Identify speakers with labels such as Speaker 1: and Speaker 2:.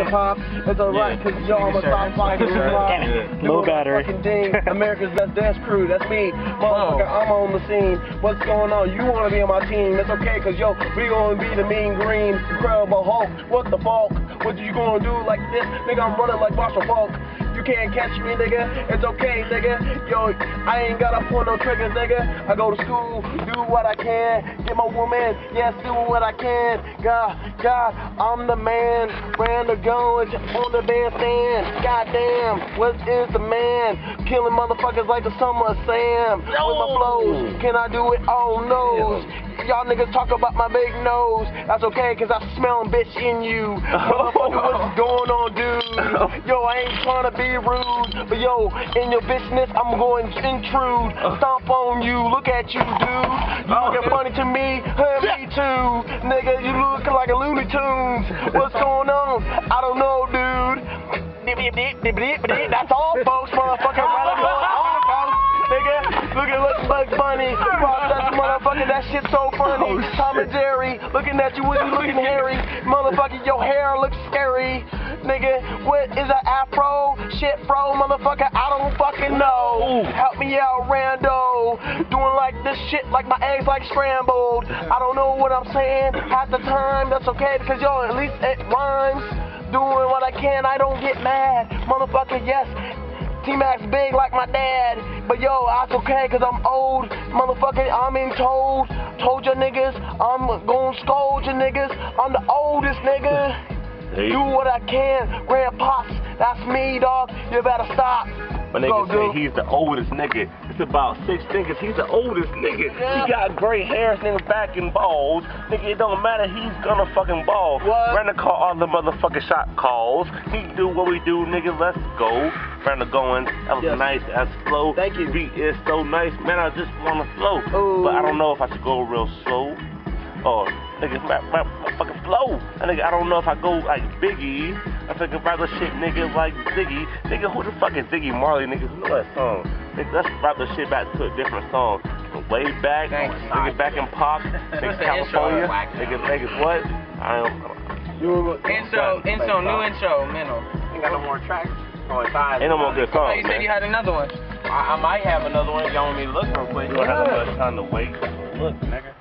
Speaker 1: pop. It's alright, cause yo, I'm a top fucking rock.
Speaker 2: Low battery.
Speaker 1: America's best dance crew, that's me. Motherfucker, I'm on the scene. What's going on? You wanna be on my team? It's okay, cause yo, we gonna be the mean green, incredible Hulk. What the fuck? What you gonna do like this? Nigga, I'm running like Marshall Falk. You can't catch me, nigga. It's okay, nigga. Yo, I ain't gotta pull no triggers, nigga. I go to school, do what I can, get my woman, yes, do what I can. God, I'm the man. Ran the guns on the bandstand. Goddamn, what is the man? Killing motherfuckers like the summer of Sam. With my flows, can I do it on nose? Y'all niggas talk about my big nose. That's okay, cause I smell bitch in you. Motherfucker, what's going on, dude? Yo, I ain't trying to be rude, but yo, in your business, I'm going to intrude. Stomp on you, look at you, dude. You looking funny to me, me too. Nigga, you looking like a Looney Tunes. What's going on? I don't know, dude. That's all, folks, motherfucker. Nigga, look at Bugs Bunny. That motherfucker, that shit's so funny. Tom and Jerry, looking at you when you looking hairy. Motherfucker, your hair looks scary. Nigga, what is an afro? Shit, bro, motherfucker, I don't fucking know. Help me out, rando. Doing like this shit like my eggs like scrambled. I don't know what I'm saying half the time. That's okay, because yo, at least it rhymes. Doing what I can, I don't get mad. Motherfucker, yes. T-Max big like my dad, but yo, that's okay, cause I'm old, motherfucker, I'm in told your niggas, I'm gonna scold your niggas, I'm the oldest nigga, do what I can, grandpops, that's me, dog, you better stop.
Speaker 3: My nigga say he's the oldest nigga. It's about 6 niggas. He's the oldest nigga. Yeah. He got gray hairs, nigga, back and balls. Nigga, it don't matter. He's gonna fucking ball. Run to call all the motherfucking shot calls. He do what we do, nigga. Let's go. Run to going. That was nice. That's slow.
Speaker 1: Thank you.
Speaker 3: Beat is so nice, man. I just wanna flow, but I don't know if I should go real slow. Or nigga, rap fucking flow. Nigga, I don't know if I go like Biggie. I think about the shit, nigga, like Ziggy. Nigga, who the fuck is Ziggy Marley? Niggas know that song. Nigga, let's rap the shit back to a different song. Way back, nigga, back in Pop, nigga, California. Niggas, what?
Speaker 4: Intro, new intro, Mental.
Speaker 5: Ain't got no more tracks. Only 5.
Speaker 3: Ain't no more good songs,
Speaker 4: You said you had another one.
Speaker 5: I might have another one if y'all want me to look real quick.
Speaker 3: You don't have that much time to wait. Look, nigga.